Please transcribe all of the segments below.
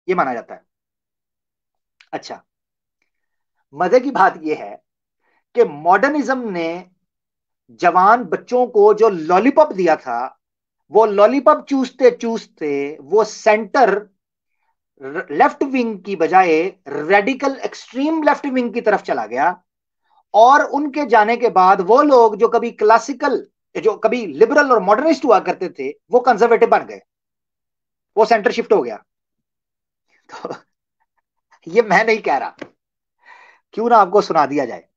ये माना जाता है। अच्छा, मजे की बात यह है कि मॉडर्निज्म ने जवान बच्चों को जो लॉलीपॉप दिया था, वो लॉलीपॉप चूसते चूसते वो सेंटर लेफ्ट विंग की बजाय रेडिकल एक्सट्रीम लेफ्ट विंग की तरफ चला गया। और उनके जाने के बाद वो लोग जो कभी क्लासिकल, जो कभी लिबरल और मॉडर्निस्ट हुआ करते थे, वो कंजर्वेटिव बन गए, वो सेंटर शिफ्ट हो गया। तो ये मैं नहीं कह रहा, क्यों ना आपको सुना दिया जाए।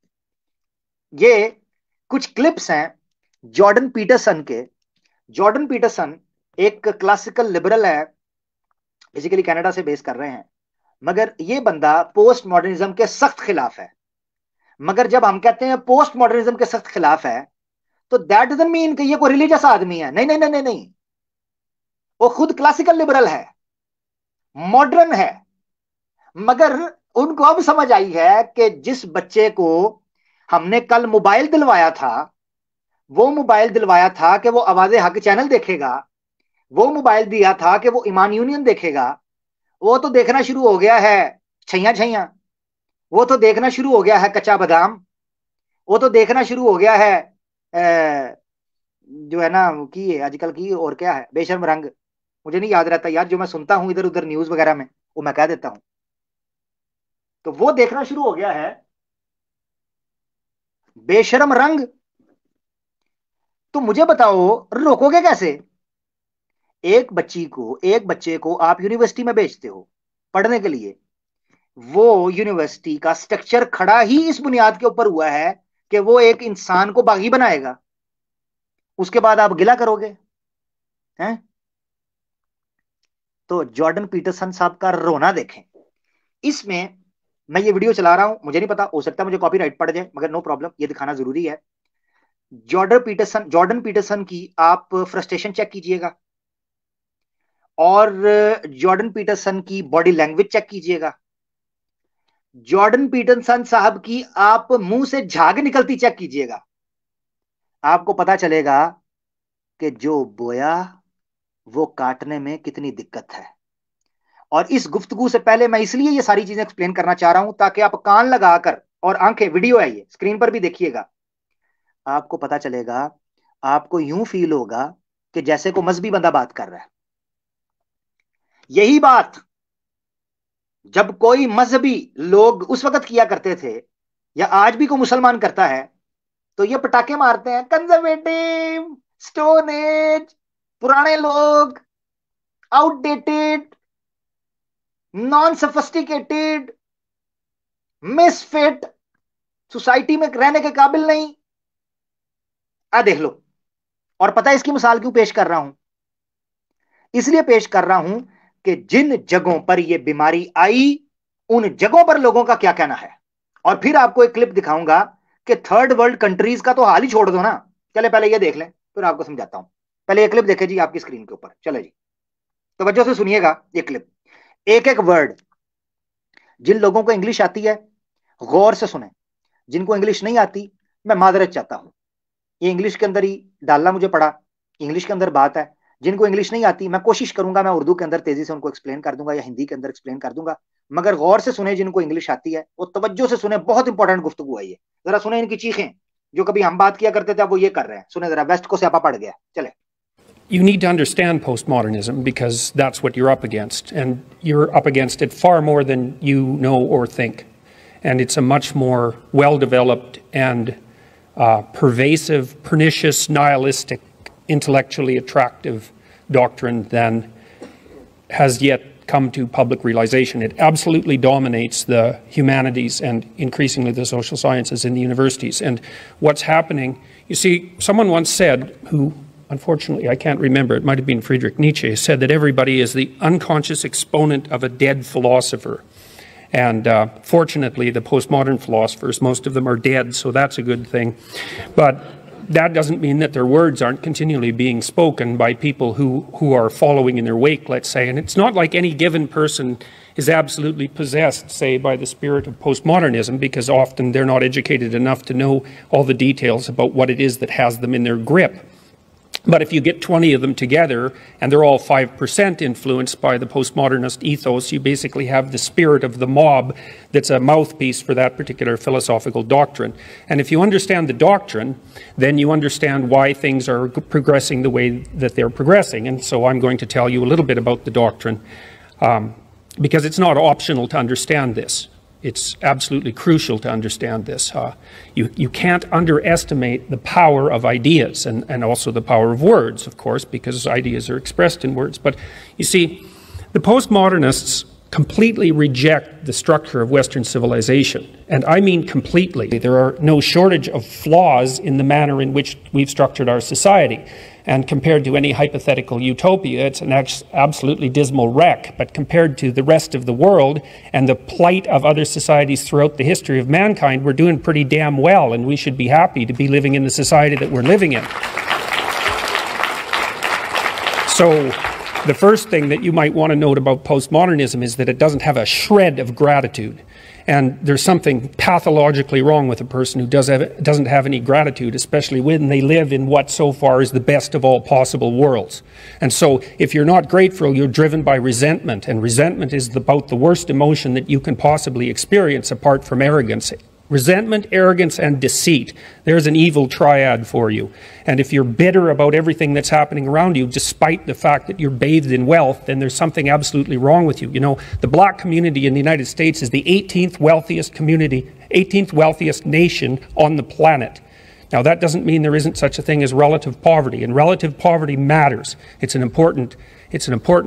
ये कुछ क्लिप्स हैं जॉर्डन पीटरसन के। जॉर्डन पीटरसन एक क्लासिकल लिबरल है, बेसिकली कनाडा से बेस कर रहे हैं, मगर ये बंदा पोस्ट मॉडर्निज्म के सख्त खिलाफ है। मगर जब हम कहते हैं पोस्ट मॉडर्निज्म के सख्त खिलाफ है, तो दैट डजंट मीन कि ये कोई रिलीजियस आदमी है। नहीं नहीं नहीं नहीं नहीं, वो खुद क्लासिकल लिबरल है, मॉडर्न है। मगर उनको अब समझ आई है कि जिस बच्चे को हमने कल मोबाइल दिलवाया था, वो मोबाइल दिलवाया था कि वो आवाज़े हक चैनल देखेगा, वो मोबाइल दिया था कि वो ईमान यूनियन देखेगा, वो तो देखना शुरू हो गया है छैया छैया, वो तो देखना शुरू हो गया है कच्चा बादाम, वो तो देखना शुरू हो गया है जो है ना की आजकल की, और क्या है, बेशर्म रंग, मुझे नहीं याद रहता यार, जो मैं सुनता हूं इधर उधर न्यूज वगैरह में वो मैं कह देता हूं। तो वो देखना शुरू हो गया है बेशर्म रंग। तो मुझे बताओ रोकोगे कैसे? एक बच्चे को आप यूनिवर्सिटी में भेजते हो पढ़ने के लिए, वो यूनिवर्सिटी का स्ट्रक्चर खड़ा ही इस बुनियाद के ऊपर हुआ है कि वो एक इंसान को बागी बनाएगा, उसके बाद आप गिला करोगे हैं? तो जॉर्डन पीटरसन साहब का रोना देखें। इसमें मैं ये वीडियो चला रहा हूं, मुझे नहीं पता, हो सकता है मुझे कॉपीराइट पड़ जाए, मगर नो प्रॉब्लम, ये दिखाना जरूरी है। जॉर्डन पीटरसन की आप फ्रस्ट्रेशन चेक कीजिएगा, और जॉर्डन पीटरसन की बॉडी लैंग्वेज चेक कीजिएगा, जॉर्डन पीटरसन साहब की आप मुंह से झाग निकलती चेक कीजिएगा। आपको पता चलेगा कि जो बोया वो काटने में कितनी दिक्कत है। और इस गुफ्तगू से पहले मैं इसलिए ये सारी चीजें एक्सप्लेन करना चाह रहा हूं ताकि आप कान लगाकर, और आंखें, वीडियो है ये, स्क्रीन पर भी देखिएगा, आपको पता चलेगा, आपको यूं फील होगा कि जैसे को मजहबी बंदा बात कर रहा है। यही बात जब कोई मजहबी लोग उस वक्त किया करते थे, या आज भी कोई मुसलमान करता है, तो ये पटाखे मारते हैं, कंजर्वेटिव, स्टोन एज, पुराने लोग, outdated, non sophisticated, misfit, society में रहने के काबिल नहीं। आ देख लो। और पता है इसकी मिसाल क्यों पेश कर रहा हूं? इसलिए पेश कर रहा हूं कि जिन जगहों पर यह बीमारी आई, उन जगहों पर लोगों का क्या कहना है। और फिर आपको एक क्लिप दिखाऊंगा कि थर्ड वर्ल्ड कंट्रीज का तो हाल ही छोड़ दो ना, चले पहले ये देख लें फिर आपको समझाता हूं। पहले ये क्लिप देखे जी आपकी स्क्रीन के ऊपर, चले जी, तो तवज्जो से सुनिएगा ये क्लिप, एक एक वर्ड। जिन लोगों को इंग्लिश आती है गौर से सुने, जिनको इंग्लिश नहीं आती मैं माजरत चाहता हूं, ये इंग्लिश के अंदर ही डालना मुझे पड़ा, इंग्लिश के अंदर बात है। जिनको इंग्लिश नहीं आती मैं कोशिश करूंगा, मैं उर्दू के अंदर तेजी से उनको एक्सप्लेन कर दूंगा या हिंदी के अंदर एक्सप्लेन कर दूंगा, मगर गौर से सुने, जिनको इंग्लिश आती है वो तवज्जो से सुने, बहुत इंपॉर्टेंट गुफ्तगू है ये। जरा सुने इनकी चीखें, जो कभी हम बात किया करते थे अब वो ये कर रहे हैं। सुने जरा, वेस्ट को स्यापा पड़ गया, चले। You need to understand postmodernism because that's what you're up against, and you're up against it far more than you know or think. And it's a much more well-developed and pervasive, pernicious, nihilistic, intellectually attractive doctrine than has yet come to public realization. It absolutely dominates the humanities and increasingly the social sciences in the universities. And what's happening, you see, someone once said, who unfortunately I can't remember, it might have been Friedrich Nietzsche, said that everybody is the unconscious exponent of a dead philosopher. And fortunately, the postmodern philosophers, most of them are dead, so that's a good thing. But that doesn't mean that their words aren't continually being spoken by people who are following in their wake, let's say. And it's not like any given person is absolutely possessed, say, by the spirit of postmodernism, because often they're not educated enough to know all the details about what it is that has them in their grip. But if you get 20 of them together, and they're all 5% influenced by the postmodernist ethos, you basically have the spirit of the mob that's a mouthpiece for that particular philosophical doctrine. And if you understand the doctrine, then you understand why things are progressing the way that they're progressing. And so I'm going to tell you a little bit about the doctrine, because it's not optional to understand this. It's absolutely crucial to understand this. You can't underestimate the power of ideas and also the power of words, of course, because ideas are expressed in words. But you see, the postmodernists completely reject the structure of Western civilization. And I mean completely. There are no shortage of flaws in the manner in which we've structured our society. And compared to any hypothetical utopia, it's an absolutely dismal wreck. But compared to the rest of the world and the plight of other societies throughout the history of mankind, we're doing pretty damn well, and we should be happy to be living in the society that we're living in. So the first thing that you might want to note about postmodernism is that it doesn't have a shred of gratitude. And there's something pathologically wrong with a person who doesn't have any gratitude, especially when they live in what so far is the best of all possible worlds. And so if you're not grateful, you're driven by resentment. And resentment is about the worst emotion that you can possibly experience apart from arrogance. Resentment, arrogance, and deceit. There's an evil triad for you. And if you're bitter about everything that's happening around you, despite the fact that you're bathed in wealth, then there's something absolutely wrong with you. You know, the black community in the United States is the 18th wealthiest community, 18th wealthiest nation on the planet. Now, that doesn't mean there isn't such a thing as relative poverty, and relative poverty matters. It's an important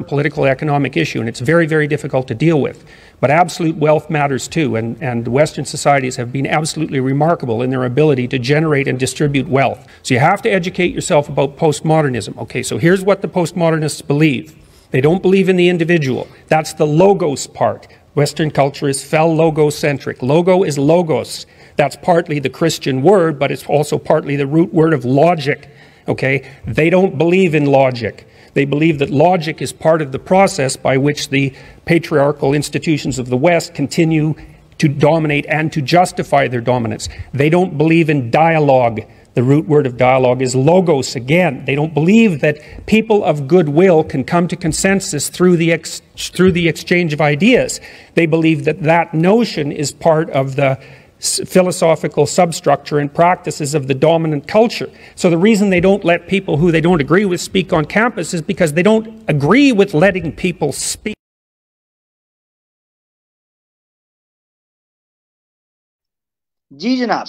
political economic issue, and it's very, very difficult to deal with. But absolute wealth matters too, and Western societies have been absolutely remarkable in their ability to generate and distribute wealth. So you have to educate yourself about postmodernism. Okay, so here's what the postmodernists believe. They don't believe in the individual. That's the logos part. Western culture is logocentric. Logo is logos. That's partly the Christian word, but it's also partly the root word of logic. Okay? They don't believe in logic. They believe that logic is part of the process by which the patriarchal institutions of the West continue to dominate and to justify their dominance. They don't believe in dialogue. The root word of dialogue is logos again. They don't believe that people of goodwill can come to consensus through the exchange of ideas. They believe that that notion is part of the philosophical substructure and practices of the dominant culture. So the reason they don't let people who they don't agree with speak on campus is because they don't agree with letting people speak. जी जनाब,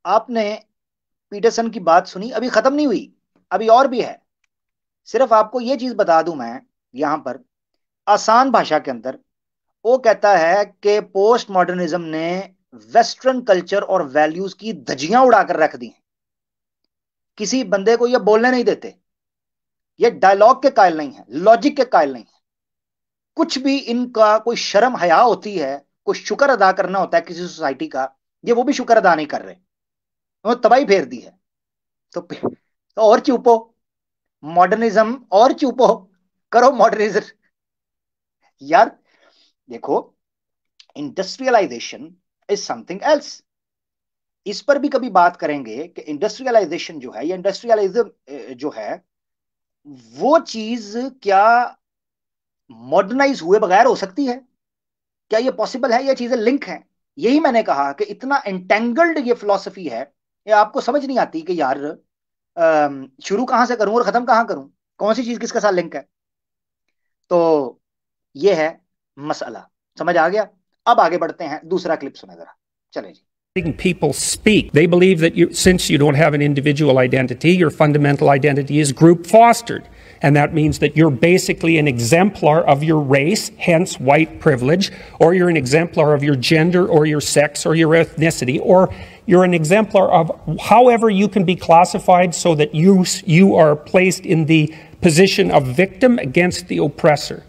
आपने Peterson की बात सुनी, अभी खत्म नहीं हुई, अभी और भी है। सिर्फ आपको ये चीज बता दूं मैं यहां पर आसान भाषा के अंदर, वो कहता है कि पोस्ट मॉडर्निज्म ने वेस्टर्न कल्चर और वैल्यूज की धज्जियां उड़ाकर रख दी हैं। किसी बंदे को ये बोलने नहीं देते, ये डायलॉग के कायल नहीं है, लॉजिक के कायल नहीं है। कुछ भी इनका कोई शर्म हया होती है, कोई शुक्र अदा करना होता है किसी सोसाइटी का, ये वो भी शुक्र अदा नहीं कर रहे, वो तबाही फेर दी है। तो और चुपो मॉडर्निज्म, और चुपो करो मॉडर्निज्म। यार देखो, इंडस्ट्रियलाइजेशन इज समथिंग एल्स। इस पर भी कभी बात करेंगे कि इंडस्ट्रियलाइजेशन जो है या इंडस्ट्रियलिज्म जो है वो चीज क्या मॉडर्नाइज हुए बगैर हो सकती है? क्या ये पॉसिबल है? ये चीजें लिंक हैं। यही मैंने कहा कि इतना एंटेंगल्ड ये फिलॉसफी है, ये आपको समझ नहीं आती कि यार शुरू कहां से करूं और खत्म कहां करूं, कौन सी चीज किसके साथ लिंक है। तो ये है मसला, समझ आ गया? अब आगे बढ़ते हैं, दूसरा क्लिप सुने जरा, चले जी। People speak. They believe that since you don't have an individual identity, your fundamental identity is group fostered. And that means that you're basically an exemplar of your race, hence white privilege, or you're an exemplar of your gender or your sex or your ethnicity, or you're an exemplar of however you can be classified so that you are placed in the position of victim against the oppressor,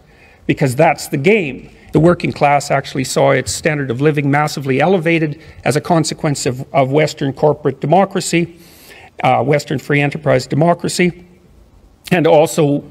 because that's the game. The working class actually saw its standard of living massively elevated as a consequence of Western corporate democracy, Western free enterprise democracy, and also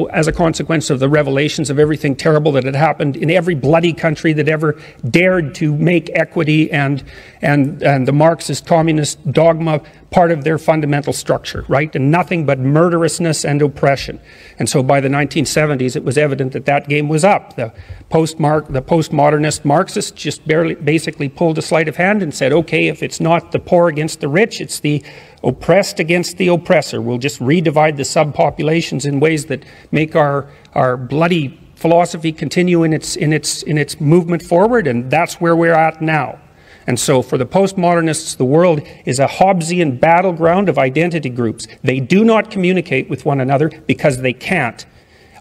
as a consequence of the revelations of everything terrible that had happened in every bloody country that ever dared to make equity and the Marxist communist dogma part of their fundamental structure, right? And nothing but murderousness and oppression. And so by the 1970s, it was evident that that game was up. The postmodernist Marxists just basically pulled a sleight of hand and said, okay, if it's not the poor against the rich, it's the oppressed against the oppressor. We'll just redivide the subpopulations in ways that make our bloody philosophy continue in its movement forward, and that's where we're at now. And so for the postmodernists, the world is a Hobbesian battleground of identity groups. They do not communicate with one another because they can't.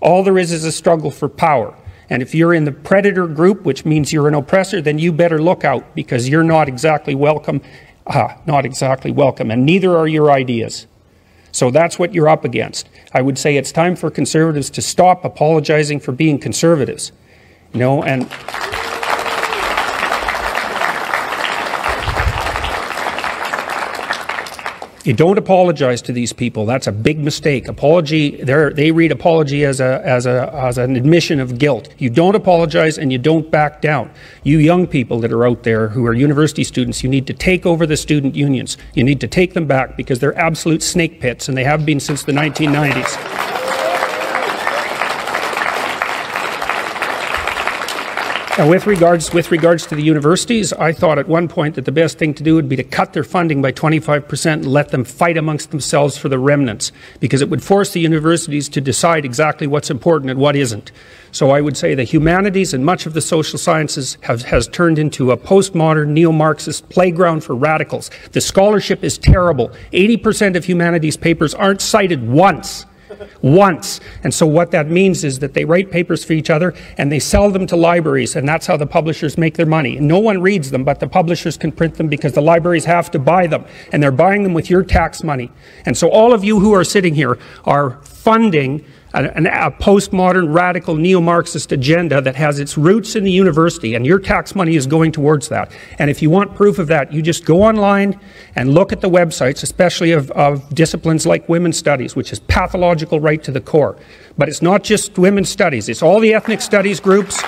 All there is a struggle for power. And if you're in the predator group, which means you're an oppressor, then you better look out, because you're not exactly welcome. And neither are your ideas. So that's what you're up against. I would say it's time for conservatives to stop apologizing for being conservatives. You know, and you don't apologize to these people. That's a big mistake. Apology, they read apology as an admission of guilt. You don't apologize and you don't back down. You young people that are out there who are university students, you need to take over the student unions. You need to take them back, because they're absolute snake pits, and they have been since the 1990s. And with regards to the universities, I thought at one point that the best thing to do would be to cut their funding by 25% and let them fight amongst themselves for the remnants, because it would force the universities to decide exactly what's important and what isn't. So I would say the humanities and much of the social sciences has turned into a postmodern neo-Marxist playground for radicals. The scholarship is terrible. 80% of humanities papers aren't cited once. And so what that means is that they write papers for each other and they sell them to libraries, and that's how the publishers make their money. And no one reads them, but the publishers can print them because the libraries have to buy them, and they're buying them with your tax money. And so all of you who are sitting here are funding a postmodern radical neo-Marxist agenda that has its roots in the university, and your tax money is going towards that. And if you want proof of that, you just go online and look at the websites, especially of disciplines like women's studies, which is pathological right to the core. But it's not just women's studies, it's all the ethnic studies groups.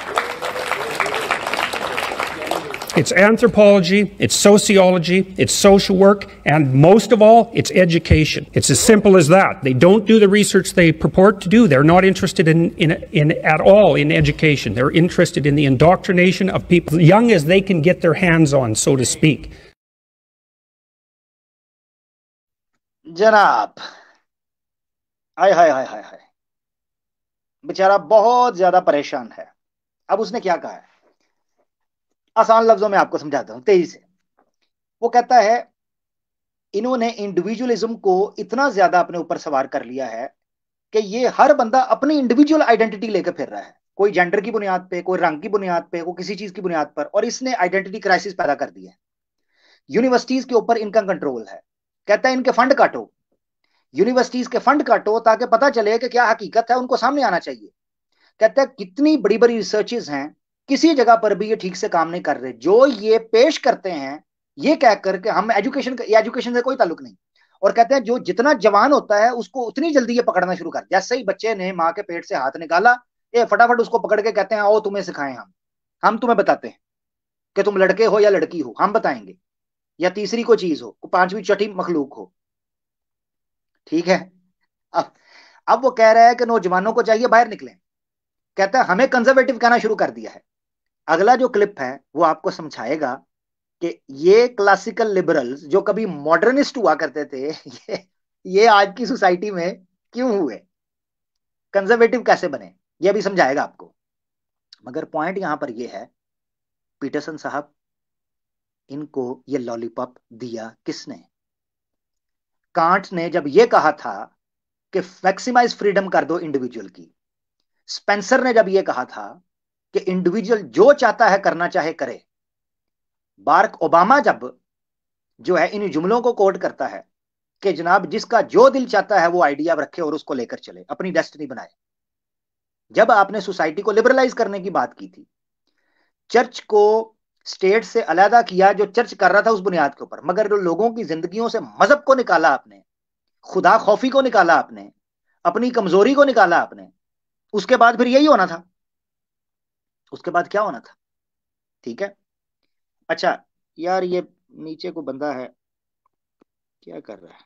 It's anthropology, it's sociology, it's social work, and most of all, it's education. It's as simple as that. They don't do the research they purport to do. They're not interested at all in education. They're interested in the indoctrination of people young as they can get their hands on, so to speak. जनाब, हाय हाय हाय हाय हाय, बेचारा बहुत ज्यादा परेशान है। अब उसने क्या कहा है, आसान लफ्जों में आपको समझाता हूं तेजी से। वो कहता है इन्होंने इंडिविजुअलिज्म को इतना ज्यादा अपने ऊपर सवार कर लिया है कि ये हर बंदा अपनी इंडिविजुअल आइडेंटिटी लेकर फिर रहा है, कोई जेंडर की बुनियाद पे, कोई रंग की बुनियाद पे, कोई किसी चीज की बुनियाद पर, और इसने आइडेंटिटी क्राइसिस पैदा कर दी है। यूनिवर्सिटीज के ऊपर इनका कंट्रोल है। कहता है इनके फंड काटो, यूनिवर्सिटीज के फंड काटो ताकि पता चले कि क्या हकीकत है, उनको सामने आना चाहिए। कहता है कितनी बड़ी बड़ी रिसर्चेस हैं, किसी जगह पर भी ये ठीक से काम नहीं कर रहे। जो ये पेश करते हैं ये कह करके हम एजुकेशन से कोई ताल्लुक नहीं, और कहते हैं जो जितना जवान होता है उसको उतनी जल्दी ये पकड़ना शुरू कर। जैसे ही बच्चे ने माँ के पेट से हाथ निकाला, ये फटाफट उसको पकड़ के कहते हैं आओ तुम्हें सिखाएं, हम तुम्हें बताते हैं कि तुम लड़के हो या लड़की हो, हम बताएंगे, या तीसरी कोई चीज हो, पांचवी छठी मखलूक हो। ठीक है, अब वो कह रहा है कि नौजवानों को चाहिए बाहर निकले। कहता है हमें कंजर्वेटिव कहना शुरू कर दिया है। अगला जो क्लिप है वो आपको समझाएगा कि ये क्लासिकल लिबरल्स जो कभी मॉडर्निस्ट हुआ करते थे, ये आज की सोसाइटी में क्यों हुए, कंजर्वेटिव कैसे बने, ये भी समझाएगा आपको। मगर पॉइंट यहां पर ये है, पीटरसन साहब, इनको ये लॉलीपॉप दिया किसने? कांट ने जब ये कहा था कि मैक्सिमाइज फ्रीडम कर दो इंडिविजुअल की, स्पेंसर ने जब ये कहा था कि इंडिविजुअल जो चाहता है करना चाहे करे, बाराक ओबामा जब जो है इन जुमलों को कोट करता है कि जनाब जिसका जो दिल चाहता है वो आइडिया रखे और उसको लेकर चले, अपनी डेस्टिनी बनाए। जब आपने सोसाइटी को लिबरलाइज करने की बात की थी, चर्च को स्टेट से अलहदा किया, जो चर्च कर रहा था उस बुनियाद के ऊपर, मगर जो लोगों की जिंदगियों से मजहब को निकाला आपने, खुदा खौफी को निकाला आपने, अपनी कमजोरी को निकाला आपने, उसके बाद फिर यही होना था। उसके बाद क्या होना था? ठीक है, अच्छा यार ये नीचे को बंदा है, क्या कर रहा है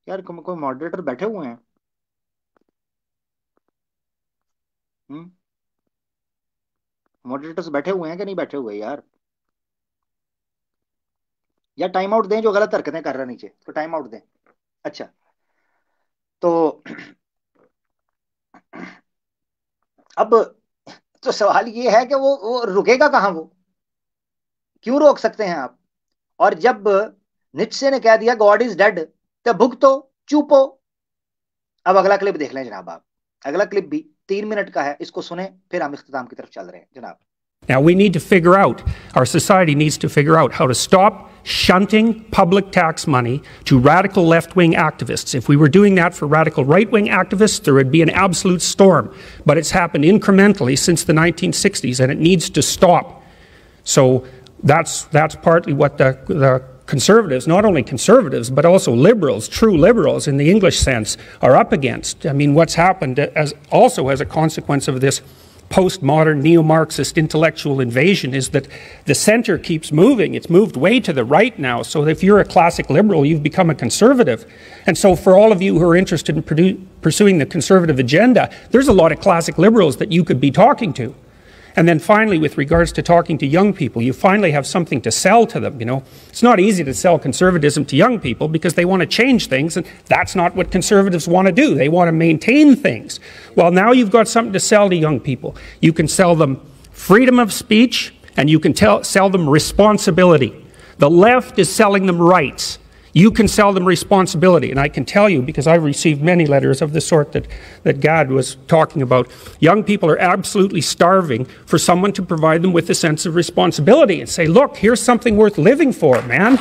यार? कोई मॉडरेटर बैठे हुए हैं? मॉडरेटर्स बैठे हुए हैं कि नहीं बैठे हुए यार? या टाइम आउट दें, जो गलत हरकतें कर रहा है नीचे, तो टाइम आउट दें। अच्छा, तो अब तो सवाल ये है कि वो रुकेगा कहां? वो क्यों रोक सकते हैं आप? और जब नित्शे ने कह दिया गॉड इज डेड, तो भुगतो, चुपो। अब अगला क्लिप देख लें जनाब आप। अगला क्लिप भी 3 मिनट का है, इसको सुने, फिर हम इख्तिताम की तरफ चल रहे हैं जनाब। Now, we need to figure out, our society needs to figure out how to stop shunting public tax money to radical left-wing activists. If we were doing that for radical right-wing activists, there would be an absolute storm. But it's happened incrementally since the 1960s, and it needs to stop. So that's partly what the conservatives, not only conservatives, but also liberals, true liberals in the English sense, are up against. I mean, what's happened also as a consequence of this postmodern neo-Marxist intellectual invasion is that the center keeps moving. It's moved way to the right now. So if you're a classic liberal, you've become a conservative. And so for all of you who are interested in pursuing the conservative agenda, there's a lot of classic liberals that you could be talking to. And then finally, with regards to talking to young people, you finally have something to sell to them, you know. It's not easy to sell conservatism to young people because they want to change things, and that's not what conservatives want to do. They want to maintain things. Well, now you've got something to sell to young people. You can sell them freedom of speech, and you can sell them responsibility. The left is selling them rights. You can sell them responsibility. And I can tell you, because I've received many letters of the sort that Gad was talking about, young people are absolutely starving for someone to provide them with a sense of responsibility and say, look, here's something worth living for, man.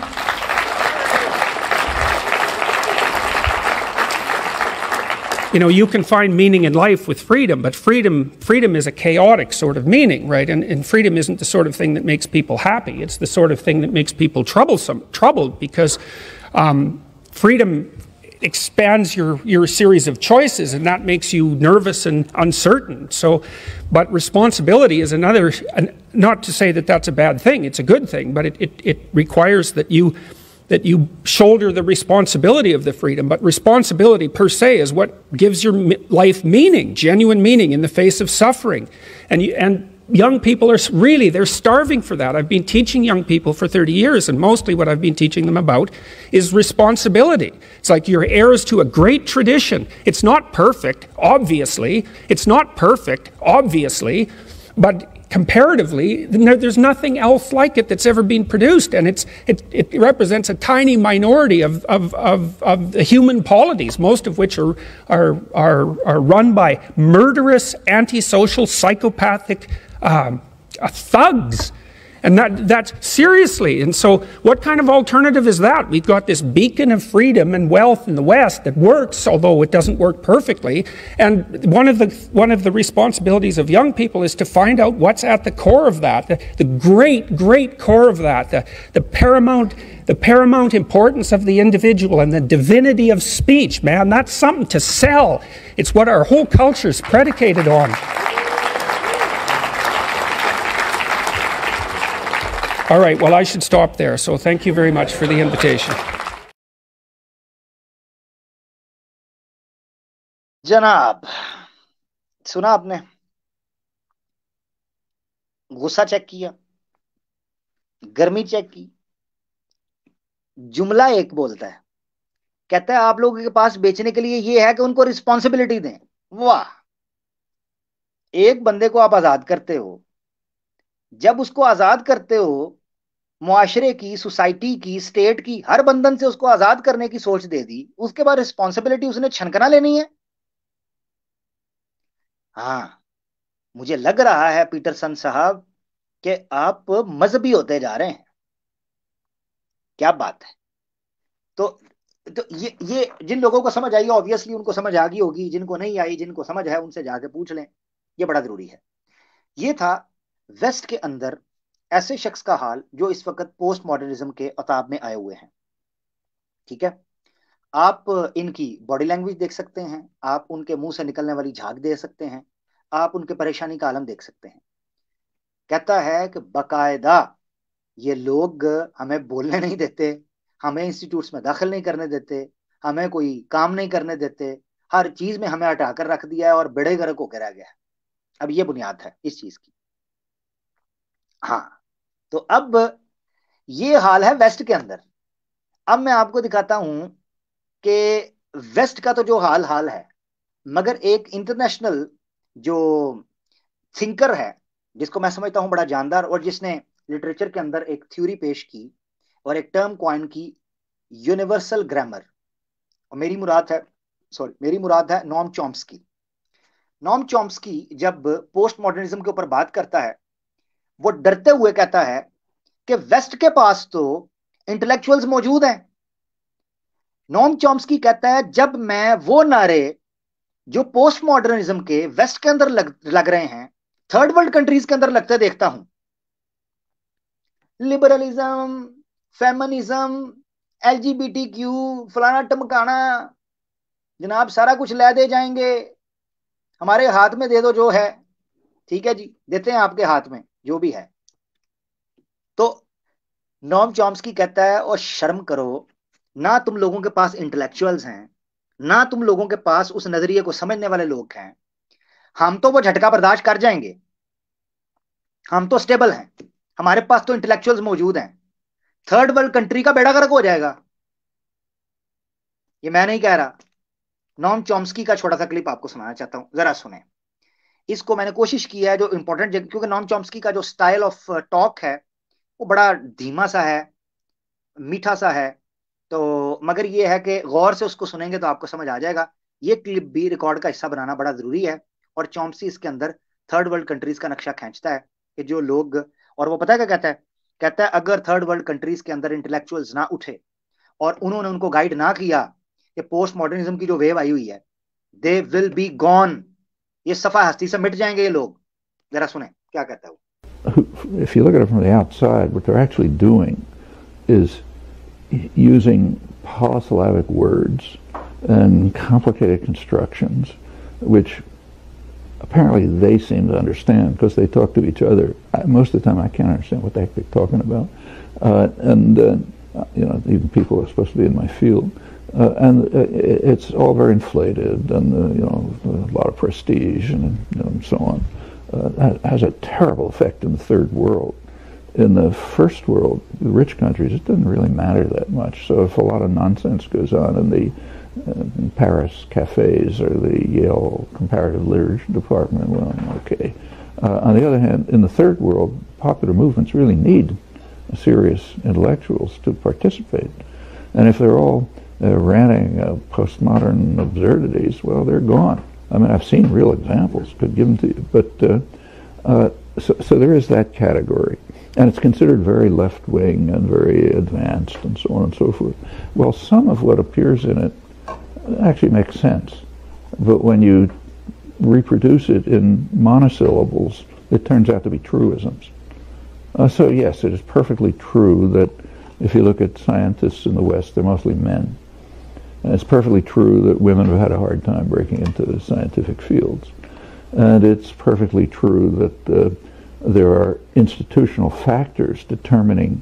You know, you can find meaning in life with freedom, but freedom is a chaotic sort of meaning, right? And freedom isn't the sort of thing that makes people happy. It's the sort of thing that makes people troubled, because freedom expands your series of choices, and that makes you nervous and uncertain. So, but responsibility is another, not to say that that's a bad thing, it's a good thing, but it requires that you shoulder the responsibility of the freedom. But responsibility per se is what gives your life meaning, genuine meaning in the face of suffering. And young people are really, they're starving for that. I've been teaching young people for 30 years, and mostly what I've been teaching them about is responsibility. It's like you're heirs to a great tradition. It's not perfect, obviously. It's not perfect, obviously, but comparatively, there's nothing else like it that's ever been produced, and it represents a tiny minority of the human polities, most of which are run by murderous, antisocial, psychopathic thugs. And that's seriously. And so what kind of alternative is that? We've got this beacon of freedom and wealth in the West that works, although it doesn't work perfectly. And one of the responsibilities of young people is to find out what's at the core of that, the great core of that, the paramount importance of the individual and the divinity of speech, man. That's something to sell. It's what our whole culture is predicated on. All right, well, I should stop there. So thank you very much for the invitation. जनाब, सुना आपने? गुस्सा check किया, गर्मी check की। जुमला एक बोलता है, कहता है आप लोगों के पास बेचने के लिए ये है कि उनको रिस्पॉन्सिबिलिटी दें। वाह! एक बंदे को आप आजाद करते हो, जब उसको आजाद करते हो, मुआशरे की, सोसाइटी की, स्टेट की, हर बंधन से उसको आजाद करने की सोच दे दी, उसके बाद रिस्पॉन्सिबिलिटी उसने छनकना लेनी है। हाँ, मुझे लग रहा है पीटरसन साहब कि आप मजहबी होते जा रहे हैं। क्या बात है? तो ये जिन लोगों को समझ आई, ऑब्वियसली उनको समझ आ गई होगी, जिनको नहीं आई, जिनको समझ है उनसे जाके पूछ लें, ये बड़ा जरूरी है। ये था वेस्ट के अंदर ऐसे शख्स का हाल जो इस वक्त पोस्ट मॉडर्निज्म के अताब में आए हुए हैं। ठीक है, आप इनकी बॉडी लैंग्वेज देख सकते हैं, आप उनके मुंह से निकलने वाली झाग देख सकते हैं, आप उनके परेशानी का आलम देख सकते हैं। कहता है कि बाकायदा ये लोग हमें बोलने नहीं देते, हमें इंस्टीट्यूट्स में दाखिल नहीं करने देते, हमें कोई काम नहीं करने देते, हर चीज में हमें हटा कर रख दिया है और बड़े गर्क होकर रह गया है। अब ये बुनियाद है इस चीज की। हाँ, तो अब ये हाल है वेस्ट के अंदर। अब मैं आपको दिखाता हूं कि वेस्ट का तो जो हाल हाल है, मगर एक इंटरनेशनल जो थिंकर है, जिसको मैं समझता हूं बड़ा जानदार, और जिसने लिटरेचर के अंदर एक थ्योरी पेश की और एक टर्म कॉइन की, यूनिवर्सल ग्रामर। और मेरी मुराद है नॉम चॉम्स्की। नॉम चॉम्स्की जब पोस्ट मॉडर्निज्म के ऊपर बात करता है, वो डरते हुए कहता है कि वेस्ट के पास तो इंटेलेक्चुअल्स मौजूद हैं। नॉम चॉम्स्की कहता है जब मैं वो नारे जो पोस्ट मॉडर्निज्म के वेस्ट के अंदर लग रहे हैं, थर्ड वर्ल्ड कंट्रीज के अंदर लगते देखता हूं, लिबरलिज्म, फेमिनिज्म, एलजीबीटी क्यू, फलाना टमकाना, जनाब सारा कुछ ले दे जाएंगे, हमारे हाथ में दे दो जो है, ठीक है जी, देते हैं आपके हाथ में जो भी है। तो नॉम चॉम्स्की कहता है और शर्म करो, ना तुम लोगों के पास इंटेलेक्चुअल्स हैं, ना तुम लोगों के पास उस नजरिए को समझने वाले लोग हैं। हम तो वो झटका बर्दाश्त कर जाएंगे, हम तो स्टेबल हैं, हमारे पास तो इंटेलेक्चुअल्स मौजूद हैं, थर्ड वर्ल्ड कंट्री का बेड़ा गर्क हो जाएगा। ये मैं नहीं कह रहा, नॉम चॉम्स्की का छोटा सा क्लिप आपको सुनाना चाहता हूं, जरा सुने। इसको मैंने कोशिश की है जो इंपॉर्टेंट, क्योंकि नॉम चॉम्स्की का जो स्टाइल ऑफ टॉक है वो बड़ा धीमा सा है, मीठा सा है, तो मगर ये है कि गौर से उसको सुनेंगे तो आपको समझ आ जाएगा। ये क्लिप भी रिकॉर्ड का हिस्सा बनाना बड़ा जरूरी है। और चॉम्स्की इसके अंदर थर्ड वर्ल्ड कंट्रीज का नक्शा खींचता है कि जो लोग, और वो पता है क्या कहता है, कहता है अगर थर्ड वर्ल्ड कंट्रीज के अंदर इंटेलेक्चुअल्स ना उठे और उन्होंने उनको गाइड ना किया, ये पोस्ट मॉडर्निज्म की जो वेव आई हुई है, दे विल बी गॉन, ये सफा हस्ती से मिट जाएंगे ये लोग। जरा सुने क्या कहता है वो। If you look at it from the outside, what they're actually doing is using polysyllabic words and complicated constructions, which apparently they seem to understand because they talk to each other. Most of the time I can't understand what the heck they're talking about. Even people are supposed to be in my field. It's all very inflated, and a lot of prestige and so on. That has a terrible effect in the third world. In the first world, the rich countries, it doesn't really matter that much. So if a lot of nonsense goes on in the Paris cafes or the Yale comparative literature department, well, okay. On the other hand, in the third world, popular movements really need serious intellectuals to participate. And if they're all ranting postmodern absurdities, well, they're gone. I mean, I've seen real examples, could give them to you. But so there is that category. And it's considered very left-wing and very advanced and so on and so forth. Well, some of what appears in it actually makes sense. But when you reproduce it in monosyllables, it turns out to be truisms. So yes, it is perfectly true that if you look at scientists in the West, they're mostly men. And it's perfectly true that women have had a hard time breaking into the scientific fields. And it's perfectly true that there are institutional factors determining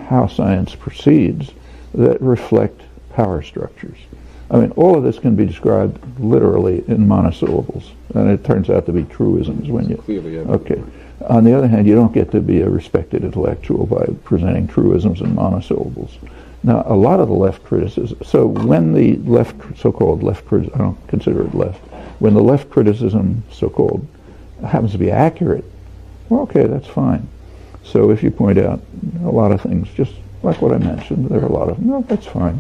how science proceeds that reflect power structures. I mean, all of this can be described literally in monosyllables, and it turns out to be truisms when you... Clearly, okay. On the other hand, you don't get to be a respected intellectual by presenting truisms in monosyllables. Now, a lot of the left criticism, so when the left, so-called left criticism, I don't consider it left, when the left criticism, so-called, happens to be accurate, well, okay, that's fine. So if you point out a lot of things, just like what I mentioned, there are a lot of them, no, that's fine,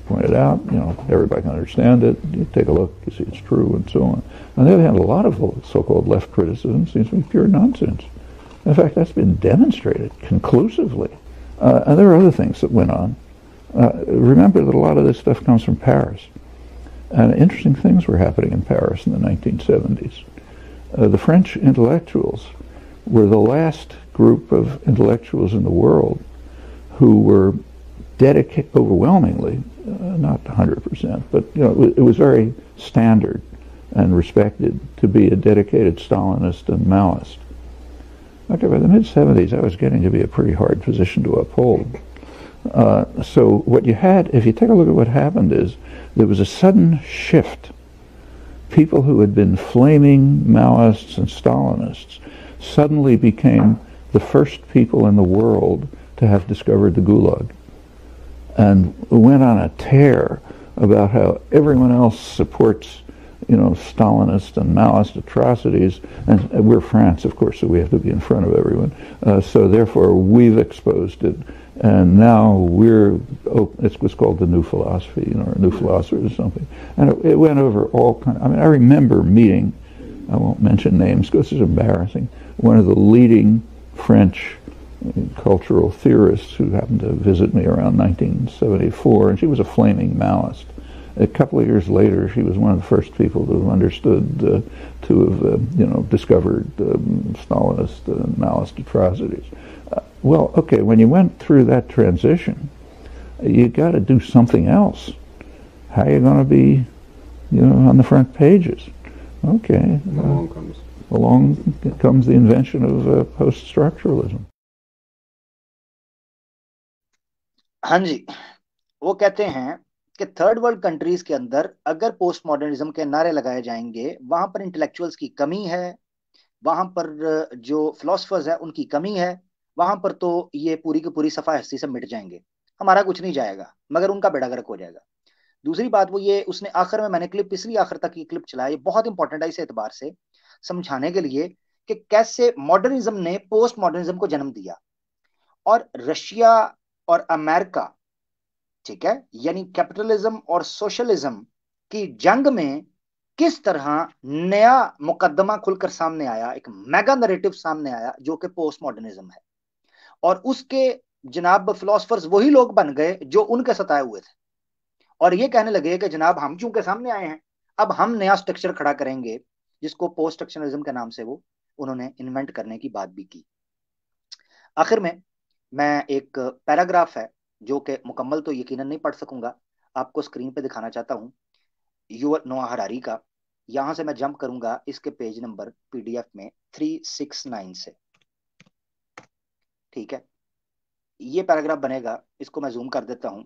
point it out, everybody can understand it, you take a look, you see it's true, and so on. On the other hand, a lot of the so-called left criticism seems to be pure nonsense. In fact, that's been demonstrated conclusively. And there are other things that went on. Remember that a lot of this stuff comes from Paris. And interesting things were happening in Paris in the 1970s. The French intellectuals were the last group of intellectuals in the world who were dedicated, overwhelmingly, not 100%, but it was very standard and respected to be a dedicated Stalinist and Maoist. Okay, by the mid-70s, I was getting to be a pretty hard position to uphold. So what you had, if you take a look at what happened, is there was a sudden shift. People who had been flaming Maoists and Stalinists suddenly became the first people in the world to have discovered the Gulag, and went on a tear about how everyone else supports, Stalinist and Maoist atrocities, and we're France, of course, so we have to be in front of everyone. So therefore, we've exposed it, and now it was called the New Philosophy, or New Philosophers or something, and it went over all kinds. I mean, I remember meeting, I won't mention names because it's embarrassing, one of the leading French cultural theorists who happened to visit me around 1974, and she was a flaming Maoist. A couple of years later, she was one of the first people to have understood, to have, discovered Stalinist and Maoist atrocities. Well, okay, when you went through that transition, you got to do something else. How are you going to be, on the front pages? Okay. Along comes the invention of post-structuralism. हाँ जी, वो कहते हैं कि third world countries के अंदर अगर post modernism के नारे लगाए जाएंगे, वहां पर इंटेलेक्चुअल्स की कमी है, वहां पर जो फिलोसफर्स है उनकी कमी है, वहां पर तो ये पूरी की पूरी सफा हस्ती से मिट जाएंगे, हमारा कुछ नहीं जाएगा, मगर उनका बेड़ा गर्क हो जाएगा। दूसरी बात वो ये, उसने आखिर में, मैंने क्लिप इसलिए आखिर तक ये क्लिप चलाया, ये बहुत इंपॉर्टेंट है इस एतबार से समझाने के लिए कि कैसे मॉडर्निज्म ने पोस्ट मॉडर्निज्म को जन्म दिया, और रशिया और अमेरिका, ठीक है, यानी कैपिटलिज्म और सोशलिज्म की जंग में किस तरह नया मुकदमा खुलकर सामने आया, एक मेगा नैरेटिव सामने आया जो कि पोस्ट मॉडर्निज्म है, और उसके जनाब फिलोसफर्स वही लोग बन गए जो उनके सताए हुए थे, और ये कहने लगे कि जनाब हम चूंकि सामने आए हैं, अब हम नया स्ट्रक्चर खड़ा करेंगे, जिसको पोस्ट स्ट्रक्चरलिज्म के नाम से वो उन्होंने इन्वेंट करने की बात भी की। आखिर में मैं एक पैराग्राफ है जो कि मुकम्मल तो यकीनन नहीं पढ़ सकूंगा, आपको स्क्रीन पे दिखाना चाहता हूं, युवल नोआ हरारी का। यहां से मैं जंप करूंगा इसके पेज नंबर पीडीएफ में 369 से, ठीक है, ये पैराग्राफ बनेगा, इसको मैं जूम कर देता हूं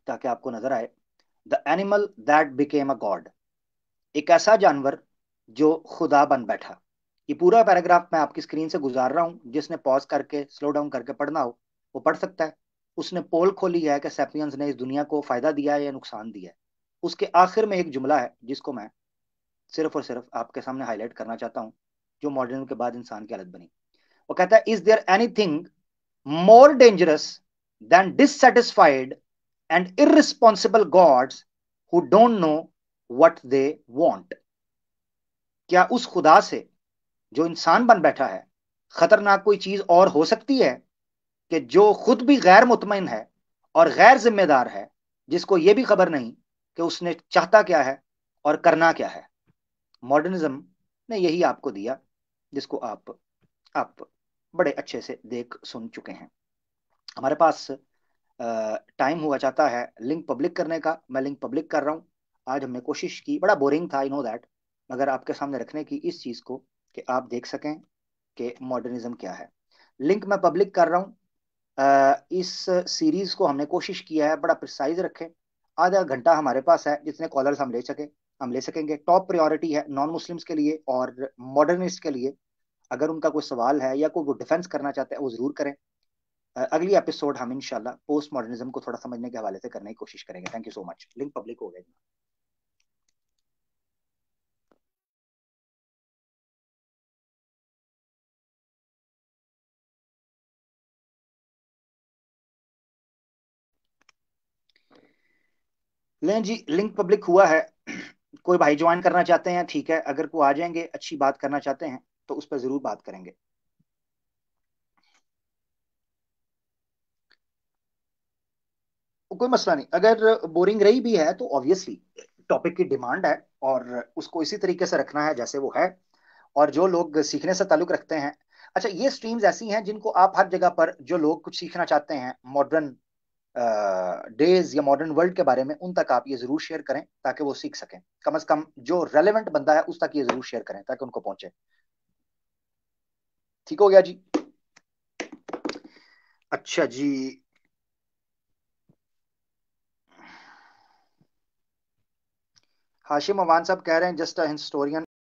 ताकि आपको नजर आए। The animal that became a God, एक ऐसा जानवर जो खुदा बन बैठा। ये पूरा पैराग्राफ मैं आपकी स्क्रीन से गुजार रहा हूं, जिसने पॉज करके स्लो डाउन करके पढ़ना हो वो पढ़ सकता है। उसने पोल खोली है कि सैपियंस ने इस दुनिया को फायदा दिया है या नुकसान दिया है। उसके आखिर में एक जुमला है जिसको मैं सिर्फ और सिर्फ आपके सामने हाईलाइट करना चाहता हूं, जो मॉडर्निज्म के बाद इंसान की हालत बनी। वो कहता है, is there anything more dangerous than dissatisfied and irresponsible gods who don't know what they want. क्या उस खुदा से जो इंसान बन बैठा है खतरनाक कोई चीज और हो सकती है कि जो खुद भी गैर मुतमईन है और गैर जिम्मेदार है, जिसको यह भी खबर नहीं कि उसने चाहता क्या है और करना क्या है। मॉडर्निज्म ने यही आपको दिया, जिसको आप बड़े अच्छे से देख सुन चुके हैं। हमारे पास टाइम हुआ चाहता है लिंक पब्लिक करने का, मैं लिंक पब्लिक कर रहा हूं। आज हमने कोशिश की, बड़ा बोरिंग था, आई नो दैट, मगर आपके सामने रखने की इस चीज को कि आप देख सकें कि मॉडर्निज्म क्या है। लिंक मैं पब्लिक कर रहा हूं। इस सीरीज को हमने कोशिश किया है बड़ा प्रिसाइज रखें, आधा घंटा हमारे पास है, जितने कॉलर्स हम ले सकेंगे। टॉप प्रायोरिटी है नॉन मुस्लिम्स के लिए और मॉडर्निस्ट के लिए। अगर उनका कोई सवाल है या कोई वो डिफेंस करना चाहते हैं वो जरूर करें। अगली एपिसोड हम इंशाल्लाह पोस्ट मॉडर्निज्म को थोड़ा समझने के हवाले से करने की कोशिश करेंगे। Thank you so much. Link public हो गया। लें जी, लिंक पब्लिक हुआ है। कोई भाई ज्वाइन करना चाहते हैं, ठीक है, अगर कोई आ जाएंगे, अच्छी बात करना चाहते हैं तो उस पर जरूर बात करेंगे। कोई मसला नहीं, अगर बोरिंग रही भी है तो ऑब्वियसली टॉपिक की डिमांड है और उसको इसी तरीके से रखना है जैसे वो है, और जो लोग सीखने से ताल्लुक रखते हैं। अच्छा, ये स्ट्रीम्स ऐसी हैं जिनको आप हर जगह पर, जो लोग कुछ सीखना चाहते हैं मॉडर्न डेज या मॉडर्न वर्ल्ड के बारे में, उन तक आप ये जरूर शेयर करें ताकि वो सीख सकें। कम से कम जो रेलेवेंट बंदा है उस तक ये जरूर शेयर करें ताकि उनको पहुंचे। ठीक हो गया जी। अच्छा जी, हाशिम अवान साहब कह रहे हैं जस्ट अ हिस्टोरियन